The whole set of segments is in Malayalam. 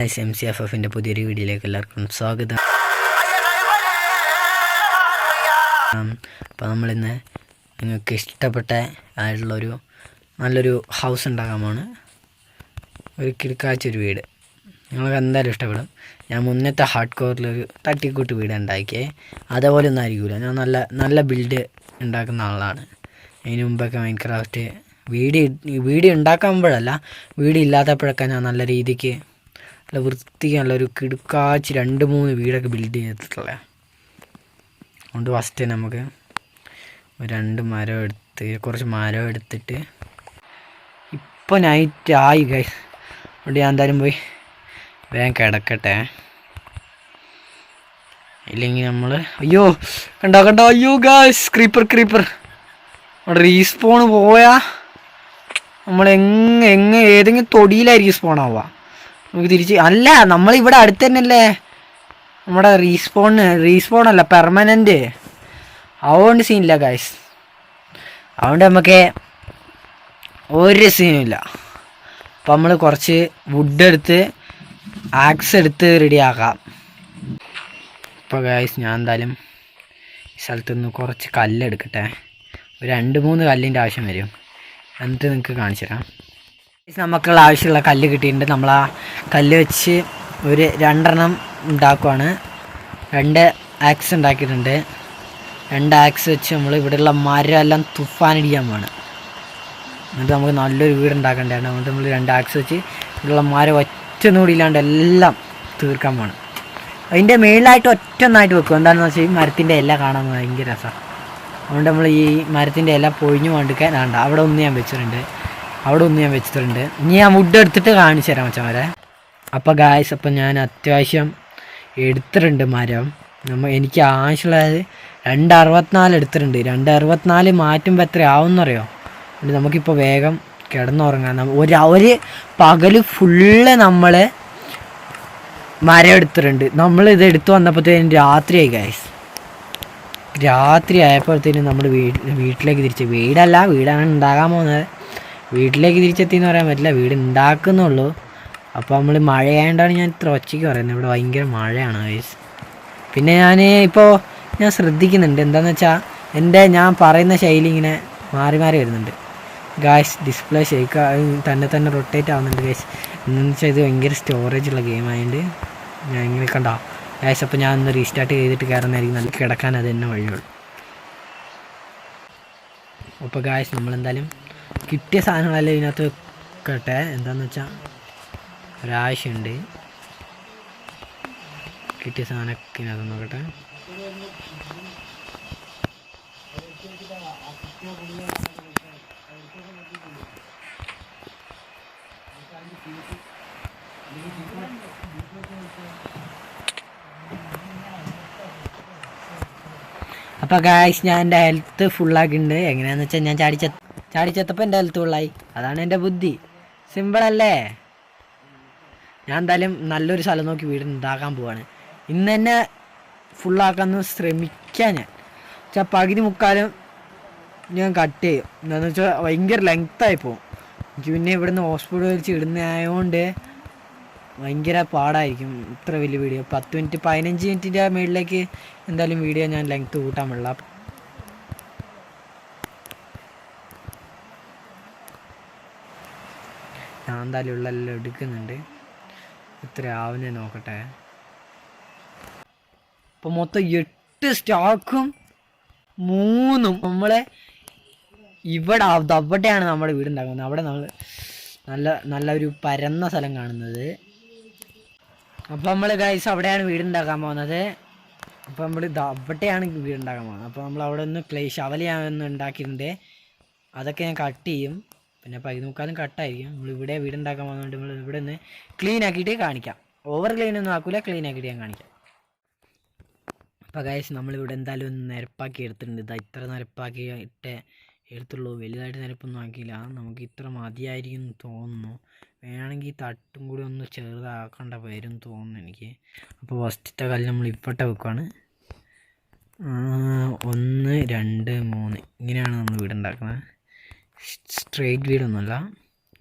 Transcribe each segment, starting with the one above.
MCFFിൻ്റെ പുതിയൊരു വീഡിയോയിലേക്ക് എല്ലാവർക്കും സ്വാഗതം. അപ്പോൾ നമ്മളിന്ന് നിങ്ങൾക്ക് ഇഷ്ടപ്പെട്ട ആയിട്ടുള്ളൊരു നല്ലൊരു ഹൗസ് ഉണ്ടാക്കാമാണ്. ഒരു കിടക്കാച്ചൊരു വീട് നിങ്ങൾക്ക് എന്തായാലും ഇഷ്ടപ്പെടും. ഞാൻ മുന്നത്തെ ഹാർഡ് കോറിലൊരു തട്ടിക്കൂട്ട് വീട് ഉണ്ടാക്കിയേ, അതേപോലെ ഒന്നും ആയിരിക്കില്ല. ഞാൻ നല്ല ബിൽഡ് ഉണ്ടാക്കുന്ന ആളാണ്. അതിന് മുമ്പൊക്കെ മൈൻക്രാഫ്റ്റ് വീഡിയോ ഉണ്ടാക്കുമ്പോഴല്ല, വീഡിയോ ഇല്ലാത്തപ്പോഴൊക്കെ ഞാൻ നല്ല രീതിക്ക് നല്ല വൃത്തിക്ക് നല്ലൊരു കിടുക്കാച്ച് 2-3 വീടൊക്കെ ബിൽഡ് ചെയ്തിട്ടുള്ള. അതുകൊണ്ട് ഫസ്റ്റ് നമുക്ക് 2 മരം എടുത്ത് കുറച്ച് മരം എടുത്തിട്ട് ഇപ്പോൾ നൈറ്റ് ആയി ഗൈസ്. അതുകൊണ്ട് ഞാൻ എന്തായാലും പോയി വേഗം കിടക്കട്ടെ, ഇല്ലെങ്കിൽ നമ്മൾ കണ്ടോ അയ്യോ ഗൈസ്, ക്രീപ്പർ അവിടെ റീസ്പോൺ പോയാ നമ്മൾ ഏതെങ്കിലും തൊടിയിലായിരിക്കും സ്പോൺ ആവുക. നമുക്ക് തിരിച്ച് അല്ല, നമ്മളിവിടെ അടുത്ത് തന്നെയല്ലേ നമ്മുടെ റീസ്പോൺ അല്ല പെർമനൻറ്റ്. അതുകൊണ്ട് സീനില്ല ഗൈസ്, അതുകൊണ്ട് നമുക്ക് ഒരു സീനുമില്ല. അപ്പം നമ്മൾ കുറച്ച് വുഡ് എടുത്ത് ആക്സ് എടുത്ത് റെഡിയാക്കാം. ഇപ്പോൾ ഗൈസ് ഞാൻ എന്തായാലും ഈ സ്ഥലത്ത് നിന്ന് കുറച്ച് കല്ലെടുക്കട്ടെ. ഒരു 2-3 കല്ലിൻ്റെ ആവശ്യം വരും, എന്നിട്ട് നിങ്ങൾക്ക് കാണിച്ചു തരാം. നമുക്കുള്ള ആവശ്യമുള്ള കല്ല് കിട്ടിയിട്ടുണ്ട്. നമ്മൾ ആ കല്ല് വെച്ച് ഒരു 2 ഉണ്ടാക്കുവാണ്. 2 ആക്സ് ഉണ്ടാക്കിയിട്ടുണ്ട്. 2 ആക്സ് വെച്ച് നമ്മൾ ഇവിടെയുള്ള മരം എല്ലാം തുഫാനടിക്കാൻ പോവാണ്. എന്നിട്ട് നമുക്ക് നല്ലൊരു വീട് ഉണ്ടാക്കേണ്ടതാണ്. അതുകൊണ്ട് നമ്മൾ 2 ആക്സ് വെച്ച് ഇവിടെയുള്ള മരം ഒറ്റൊന്നുകൂടിയില്ലാണ്ട് എല്ലാം തീർക്കാൻ പോവാണ്. അതിൻ്റെ മേളിലായിട്ട് ഒറ്റൊന്നായിട്ട് വെക്കും. എന്താണെന്ന് വെച്ചാൽ ഈ മരത്തിൻ്റെ ഇല കാണാൻ ഭയങ്കര രസമാണ്. അതുകൊണ്ട് നമ്മൾ ഈ മരത്തിൻ്റെ ഇല പൊഴിഞ്ഞു കൊണ്ടിരിക്കാൻ വേണ്ട. അവിടെ ഒന്ന് ഞാൻ വെച്ചിട്ടുണ്ട്. ഇനി ഞാൻ വുഡ് എടുത്തിട്ട് കാണിച്ചു തരാം മച്ചന്മാരെ. അപ്പോൾ ഗായ്സ്, അപ്പം ഞാൻ അത്യാവശ്യം എടുത്തിട്ടുണ്ട് മരം. എനിക്ക് ആവശ്യമുള്ളത് 264 എടുത്തിട്ടുണ്ട്. 264 മാറ്റുമ്പോൾ എത്ര ആവുമെന്നറിയോ? അതുകൊണ്ട് നമുക്കിപ്പോൾ വേഗം കിടന്നുറങ്ങാം. ഒരു പകൽ ഫുള്ള് നമ്മൾ മരം എടുത്തിട്ടുണ്ട്. നമ്മളിത് എടുത്തു വന്നപ്പോഴത്തേനും രാത്രിയായി ഗായ്സ്. രാത്രി ആയപ്പോഴത്തേനും നമ്മൾ വീട്ടിലേക്ക് തിരിച്ച് വീടാണ് ഉണ്ടാകാൻ പോകുന്നത്. വീട്ടിലേക്ക് തിരിച്ചെത്തിയെന്ന് പറയാൻ പറ്റില്ല, വീട് ഉണ്ടാക്കുന്നുള്ളൂ. അപ്പോൾ നമ്മൾ മഴയായതുകൊണ്ടാണ് ഞാൻ ഇത്ര ഒച്ചയ്ക്ക് പറയുന്നത്. ഇവിടെ ഭയങ്കര മഴയാണ് ഗൈസ്. പിന്നെ ഞാൻ ശ്രദ്ധിക്കുന്നുണ്ട്, എന്താണെന്ന് വെച്ചാൽ ഞാൻ പറയുന്ന ശൈലി ഇങ്ങനെ മാറി വരുന്നുണ്ട് ഗായ്സ്. ഡിസ്പ്ലേ ഷേക്ക് തന്നെ റൊട്ടേറ്റ് ആവുന്നുണ്ട് ഗൈസ്. എന്താണെന്ന് വെച്ചാൽ ഇത് ഭയങ്കര സ്റ്റോറേജുള്ള ഗെയിം ആയതുകൊണ്ട് ഞാൻ ഇങ്ങനെ കണ്ടോ ഗൈസ്. അപ്പോൾ ഞാൻ ഒന്ന് റീസ്റ്റാർട്ട് ചെയ്തിട്ട് കയറുന്നതായിരിക്കും നല്ല, കിടക്കാൻ അത് തന്നെ വഴിയുള്ളൂ. അപ്പോൾ ഗായ്സ്, നമ്മളെന്തായാലും കിട്ടിയ സാധനങ്ങളെല്ലാം ഇതിനകത്ത് വെക്കട്ടെ. എന്താണെന്ന് വെച്ചാൽ ഒരാവശ്യമുണ്ട്. കിട്ടിയ സാധനമൊക്കെ ഇതിനകത്ത് നോക്കട്ടെ. അപ്പോൾ ഗായ്സ്, ഞാൻ എൻ്റെ ഹെൽത്ത് ഫുള്ളാക്കിയിട്ടുണ്ട്. എങ്ങനെയാണെന്ന് വെച്ചാൽ ഞാൻ ചാടിച്ചെത്തപ്പോൾ എൻ്റെ ഹെൽത്ത് ഫുള്ളായി. അതാണ് എൻ്റെ ബുദ്ധി. സിമ്പിളല്ലേ? ഞാൻ എന്തായാലും നല്ലൊരു സ്ഥലം നോക്കി വീട് ഉണ്ടാക്കാൻ പോവാണ്. ഇന്ന് തന്നെ ഫുള്ളാക്കാമെന്ന് ശ്രമിക്കാം. ഞാൻ പകുതി മുക്കാലും ഞാൻ കട്ട് ചെയ്യും. എന്താണെന്ന് വെച്ചാൽ ഭയങ്കര ലെങ്ത്തായി പോകും. എനിക്ക് പിന്നെ ഇവിടുന്ന് ഹോസ്പിറ്റൽ വെച്ച് ഇടുന്നതായതുകൊണ്ട് ഭയങ്കര പാടായിരിക്കും ഇത്ര വലിയ വീഡിയോ. 10 മിനിറ്റ് 15 മിനിറ്റിൻ്റെ മുകളിലേക്ക് എന്തായാലും വീഡിയോ ഞാൻ ലെങ്ത്ത് കൂട്ടാൻ പാടില്ല. ഞാൻ എന്തായാലും ഉള്ളെല്ലാം എടുക്കുന്നുണ്ട്. ഇത്ര ആവുന്നേ നോക്കട്ടെ. ഇപ്പോൾ മൊത്തം 8 സ്റ്റോക്കും 3 നമ്മളെ അവിടെയാണ് നമ്മുടെ വീടുണ്ടാക്കുന്നത്. അവിടെ നമ്മൾ നല്ലൊരു പരന്ന സ്ഥലം കാണുന്നത്. അപ്പോൾ നമ്മൾ ഗൈസ് അവിടെയാണ് വീടുണ്ടാക്കാൻ പോകുന്നത്. അപ്പോൾ നമ്മൾ അവിടെയാണ് വീടുണ്ടാക്കാൻ പോകുന്നത്. അപ്പോൾ നമ്മൾ അവിടെ ഒന്ന് ശവലിയാണെന്ന് ഉണ്ടാക്കിയിട്ടുണ്ട്. അതൊക്കെ ഞാൻ കട്ട് ചെയ്യും. പിന്നെ 13 കട്ടായിരിക്കും. നമ്മൾ ഇവിടെ വീടുണ്ടാക്കാൻ പോകുന്നതുകൊണ്ട് നമ്മൾ ഇവിടെ നിന്ന് ക്ലീൻ ആക്കിയിട്ട് കാണിക്കാം. ഓവർ ക്ലീനൊന്നും ആക്കില്ല, ക്ലീൻ ആക്കിയിട്ട് ഞാൻ കാണിക്കാം. അപ്പോൾ ഗൈസ്, നമ്മളിവിടെ എന്തായാലും ഒന്ന് നിരപ്പാക്കി എടുത്തിട്ടുണ്ട്. ഇത്ര നിരപ്പാക്കി എടുത്തുള്ളൂ, വലുതായിട്ട് നിരപ്പൊന്നും ആക്കിയില്ല. നമുക്ക് ഇത്ര മതിയായിരിക്കും തോന്നുന്നു. വേണമെങ്കിൽ തട്ടും കൂടി ഒന്ന് ചെറുതാക്കേണ്ട വരും തോന്നുന്നു എനിക്ക്. അപ്പോൾ ഫസ്റ്റത്തെ കല്ല് നമ്മൾ ഇപ്പോട്ടെ വെക്കുകയാണ്. 1 2 3 ഇങ്ങനെയാണ് നമ്മൾ വീടുണ്ടാക്കുന്നത്. സ്ട്രെയിറ്റ് വീടൊന്നുമല്ല.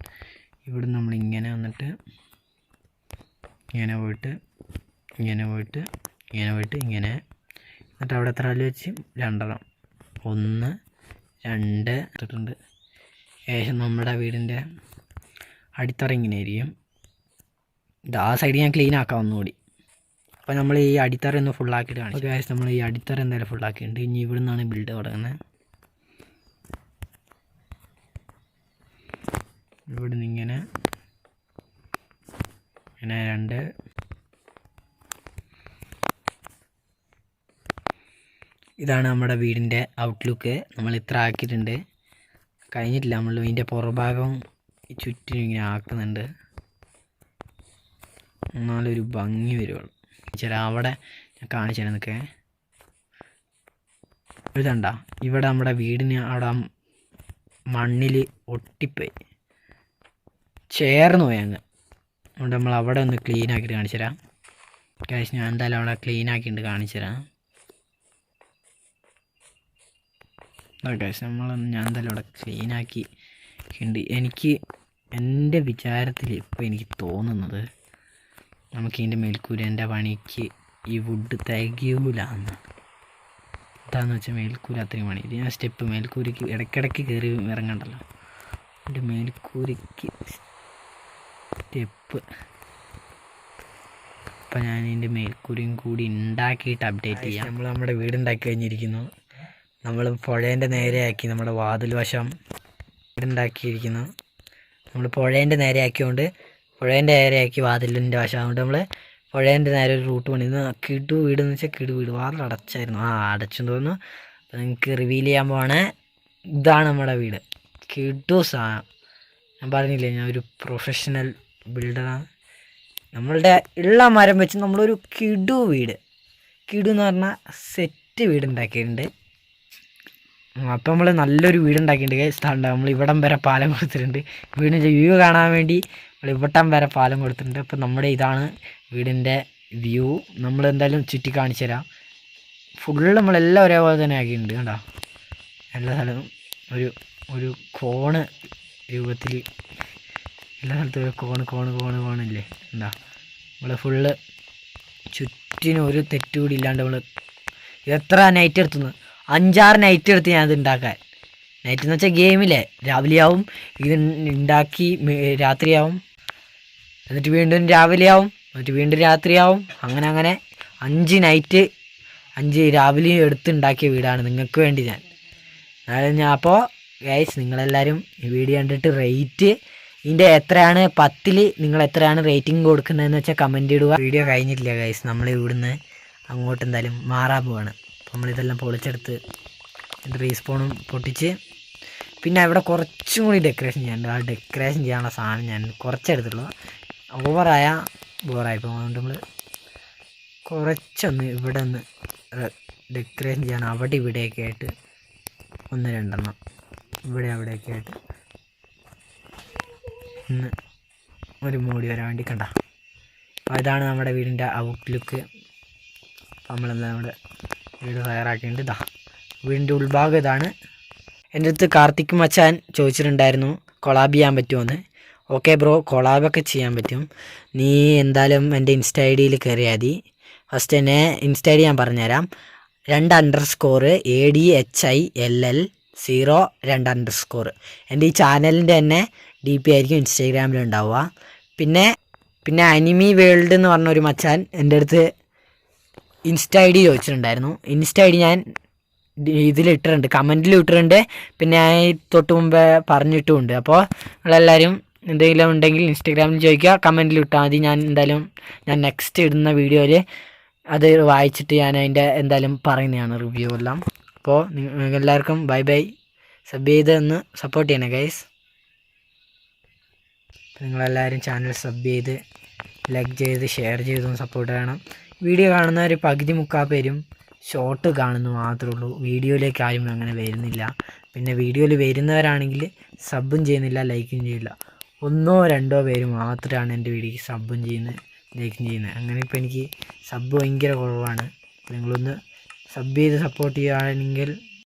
ഇവിടെ നമ്മളിങ്ങനെ വന്നിട്ട് ഇങ്ങനെ പോയിട്ട് ഇങ്ങനെ പോയിട്ട് ഇങ്ങനെ പോയിട്ട് ഇങ്ങനെ, എന്നിട്ട് അവിടെ എത്ര കല്ല് വെച്ച്? 2 1 2 ഇട്ടിട്ടുണ്ട്. ഏകദേശം നമ്മുടെ വീടിൻ്റെ അടിത്തറ ഇങ്ങനെ ആയിരിക്കും. ആ സൈഡ് ഞാൻ ക്ലീൻ ആക്കാം ഒന്നുകൂടി. അപ്പോൾ നമ്മൾ ഈ അടിത്തറ ഒന്ന് ഫുള്ളാക്കിയിട്ട് കാണിച്ചു. ഓക്കെ, നമ്മൾ ഈ അടിത്തറ എന്തായാലും ഫുള്ളാക്കിയിട്ടുണ്ട്. ഇനി ഇവിടെ നിന്നാണ് ബിൽഡ് തുടങ്ങുന്നത്. ഇവിടെ നിന്ന് ഇങ്ങനെ 2 ഇതാണ് നമ്മുടെ വീടിൻ്റെ ഔട്ട്ലുക്ക്. നമ്മൾ ഇത്ര ആക്കിയിട്ടുണ്ട്. കഴിഞ്ഞിട്ടില്ല, നമ്മൾ ഇതിൻ്റെ പുറഭാഗം ചുറ്റിനും ഇങ്ങനെ ആക്കുന്നുണ്ട്, എന്നാലൊരു ഭംഗി വരുള്ളൂ. അവിടെ ഞാൻ കാണിച്ചു തരാം. നിൽക്കേ, ഇതണ്ട, ഇവിടെ നമ്മുടെ വീടിന് അവിടെ മണ്ണിൽ ഒട്ടിപ്പോയി, ചേർന്ന് പോയി അങ്ങ്. അതുകൊണ്ട് നമ്മൾ അവിടെ ഒന്ന് ക്ലീൻ ആക്കിയിട്ട് കാണിച്ചു തരാം. ഗൈസ്, ഞാൻ എന്തായാലും അവിടെ ക്ലീൻ ആക്കിയിട്ട് കാണിച്ചു തരാം. ഗൈസ്, ഞാൻ എന്തായാലും അവിടെ ക്ലീൻ ആക്കി ഉണ്ട്. എനിക്ക് എൻ്റെ വിചാരത്തിൽ ഇപ്പോൾ എനിക്ക് തോന്നുന്നത് നമുക്കിതിൻ്റെ മേൽക്കൂരേൻ്റെ പണിക്ക് ഈ വുഡ് തികയൂല എന്ന്. എന്താണെന്ന് വെച്ചാൽ മേൽക്കൂര അത്രയും പണി. ഇത് ഞാൻ സ്റ്റെപ്പ് മേൽക്കൂരയ്ക്ക് ഇടയ്ക്കിടയ്ക്ക് കയറി ഇറങ്ങണ്ടല്ലോ. എൻ്റെ മേൽക്കൂരയ്ക്ക് സ്റ്റെപ്പ് അപ്പം ഞാൻ ഇതിൻ്റെ മേൽക്കൂരയും കൂടി ഉണ്ടാക്കിയിട്ട് അപ്ഡേറ്റ് ചെയ്യാം. നമ്മൾ നമ്മുടെ വീടുണ്ടാക്കി കഴിഞ്ഞിരിക്കുന്നു. നമ്മൾ പുഴേൻ്റെ നേരെയാക്കി നമ്മുടെ വാതിൽ വശം വീടുണ്ടാക്കിയിരിക്കുന്നു. നമ്മൾ പുഴേൻ്റെ നേരെയാക്കിയോണ്ട് പുഴേൻ്റെ നേരെയാക്കി വാതിലിൻ്റെ വശം. അതുകൊണ്ട് നമ്മൾ പുഴേൻ്റെ നേരെ ഒരു റൂട്ട് പണി. ഇത് കിടു വീടെന്ന് വെച്ചാൽ കിടു വീട്. വാതിൽ അടച്ചായിരുന്നു. അടച്ചെന്ന് തോന്നുന്നു. അപ്പോൾ നിങ്ങൾക്ക് റിവീൽ ചെയ്യാൻ പോവാണ്. ഇതാണ് നമ്മുടെ വീട്. കിടു സാധനം. ഞാൻ പറഞ്ഞില്ലേ, ഞാൻ ഒരു പ്രൊഫഷണൽ ബിൽഡറാണ്. നമ്മളുടെ ഉള്ള മരം വെച്ച് നമ്മളൊരു കിടു വീട് എന്ന് പറഞ്ഞാൽ സെറ്റ് വീടുണ്ടാക്കിയിട്ടുണ്ട്. അപ്പോൾ നമ്മൾ നല്ലൊരു വീടുണ്ടാക്കിയിട്ടുണ്ട്. സ്ഥലം നമ്മൾ ഇവിടം വരെ പാലം കൊടുത്തിട്ടുണ്ട്. വീടിൻ്റെ വ്യൂ കാണാൻ വേണ്ടി നമ്മൾ ഇവിടം വരെ പാലം കൊടുത്തിട്ടുണ്ട്. അപ്പോൾ നമ്മുടെ ഇതാണ് വീടിൻ്റെ വ്യൂ. നമ്മൾ എന്തായാലും ചുറ്റി കാണിച്ചു തരാം. ഫുള്ള് നമ്മളെല്ലാം ഒരേപോലെ തന്നെ ആക്കിയിട്ടുണ്ട്. കണ്ടോ, എല്ലാ സ്ഥലവും ഒരു കോണ് രൂപത്തിൽ, എല്ലാ സ്ഥലത്തും ഒരു കോണില്ലേ. എന്താ, നമ്മൾ ഫുള്ള് ചുറ്റിനും ഒരു തെറ്റുകൂടി ഇല്ലാണ്ട് നമ്മൾ എത്ര നൈറ്റ് എടുത്തുന്നു? 5-6 നൈറ്റ് എടുത്ത് ഞാനത് ഉണ്ടാക്കാൻ. നൈറ്റ് എന്ന് വെച്ചാൽ ഗെയിമില്ലേ, രാവിലെയാവും ഇത് ഉണ്ടാക്കി, രാത്രിയാവും, എന്നിട്ട് വീണ്ടും രാവിലെയാവും, എന്നിട്ട് വീണ്ടും രാത്രിയാവും. അങ്ങനെ 5 നൈറ്റ് 5 രാവിലെയും എടുത്തുണ്ടാക്കിയ വീടാണ് നിങ്ങൾക്ക് വേണ്ടി ഞാൻ. അപ്പോൾ ഗൈസ്, നിങ്ങളെല്ലാവരും ഈ വീഡിയോ കണ്ടിട്ട് റേറ്റ് ഇതിൻ്റെ എത്രയാണ്, 10ൽ നിങ്ങൾ എത്രയാണ് റേറ്റിംഗ് കൊടുക്കുന്നതെന്ന് വെച്ചാൽ കമൻറ്റ് ഇടുക. വീഡിയോ കഴിഞ്ഞിട്ടില്ല ഗൈസ്, നമ്മൾ ഇവിടുന്ന് അങ്ങോട്ട് എന്തായാലും മാറാൻ പോവാണ്. അപ്പോൾ നമ്മളിതെല്ലാം പൊളിച്ചെടുത്ത് റീസ്പോണും പൊട്ടിച്ച്, പിന്നെ ഇവിടെ കുറച്ചും കൂടി ഡെക്കറേഷൻ ചെയ്യാനുണ്ട്. ആ ഡെക്കറേഷൻ ചെയ്യാനുള്ള സാധനം ഞാൻ കുറച്ചെടുത്തുള്ളൂ. ബോറായിപ്പോൾ അതുകൊണ്ട് നമ്മൾ കുറച്ചൊന്ന് ഇവിടെ ഒന്ന് ഡെക്കറേഷൻ ചെയ്യണം. അവിടെ ഇവിടെയൊക്കെ ആയിട്ട് 1-2 ഇവിടെ അവിടെയൊക്കെ ആയിട്ട് ഒന്ന് ഒരു മൂടി വരാൻ വേണ്ടി. കണ്ട, അപ്പോൾ ഇതാണ് നമ്മുടെ വീടിൻ്റെ ഔട്ട്ലുക്ക്. അപ്പോൾ നമ്മളെല്ലാം നമ്മുടെ വീട് തയ്യാറാക്കിയിട്ടുണ്ട്. ഇതാ വീടിൻ്റെ ഉൾഭാഗം ഇതാണ്. എൻ്റെ അടുത്ത് കാർത്തിക് മച്ചാൻ ചോദിച്ചിട്ടുണ്ടായിരുന്നു കൊളാബ് ചെയ്യാൻ പറ്റുമോയെന്ന്. ഓക്കെ ബ്രോ, കൊളാബൊക്കെ ചെയ്യാൻ പറ്റും. നീ എന്തായാലും എൻ്റെ ഇൻസ്റ്റ ഐഡിയിൽ കയറിയാൽ മതി. ഫസ്റ്റ് തന്നെ ഇൻസ്റ്റ ഐ ഡി ഞാൻ പറഞ്ഞുതരാം. 2_ ADHILL 02. എൻ്റെ ഈ ചാനലിൻ്റെ തന്നെ DP ആയിരിക്കും ഇൻസ്റ്റാഗ്രാമിൽ ഉണ്ടാവുക. പിന്നെ അനിമി വേൾഡ് എന്ന് പറഞ്ഞൊരു മച്ചാൻ എൻ്റെ അടുത്ത് ഇൻസ്റ്റ ഐ ഡി ചോദിച്ചിട്ടുണ്ടായിരുന്നു. ഇൻസ്റ്റ ഐ ഡി ഞാൻ ഇതിലിട്ടിട്ടുണ്ട്, കമൻറ്റിൽ ഇട്ടിട്ടുണ്ട്. പിന്നെ ഞാൻ തൊട്ട് മുമ്പേ പറഞ്ഞിട്ടുമുണ്ട്. അപ്പോൾ നിങ്ങളെല്ലാവരും എന്തെങ്കിലും ഉണ്ടെങ്കിൽ ഇൻസ്റ്റാഗ്രാമിൽ ചോദിക്കുക, കമൻറ്റിൽ ഇട്ടാൽ മതി. ഞാൻ എന്തായാലും നെക്സ്റ്റ് ഇടുന്ന വീഡിയോയിൽ അത് വായിച്ചിട്ട് ഞാൻ അതിൻ്റെ എന്തായാലും പറയുന്നതാണ്, റിവ്യൂ എല്ലാം. അപ്പോൾ എല്ലാവർക്കും ബൈ. സബ് ചെയ്ത് ഒന്ന് സപ്പോർട്ട് ചെയ്യണേ ഗൈസ്. നിങ്ങളെല്ലാവരും ചാനൽ സബ് ചെയ്ത് ലൈക്ക് ചെയ്ത് ഷെയർ ചെയ്തൊന്ന് സപ്പോർട്ട് ചെയ്യണം. വീഡിയോ കാണുന്നവർ പകുതി 3/4 പേരും ഷോർട്ട് കാണുന്നു മാത്രമേ ഉള്ളൂ. വീഡിയോയിലേക്ക് ആരും അങ്ങനെ വരുന്നില്ല. പിന്നെ വീഡിയോയിൽ വരുന്നവരാണെങ്കിൽ സബും ചെയ്യുന്നില്ല, ലൈക്കും ചെയ്യില്ല. 1-2 പേര് മാത്രമാണ് എൻ്റെ വീഡിയോക്ക് സബും ചെയ്യുന്നത്, ലൈക്കും ചെയ്യുന്നത്. അങ്ങനെ ഇപ്പോൾ എനിക്ക് സബ് ഭയങ്കര കുറവാണ്. നിങ്ങളൊന്ന് സബ് ചെയ്ത് സപ്പോർട്ട് ചെയ്യുകയാണെങ്കിൽ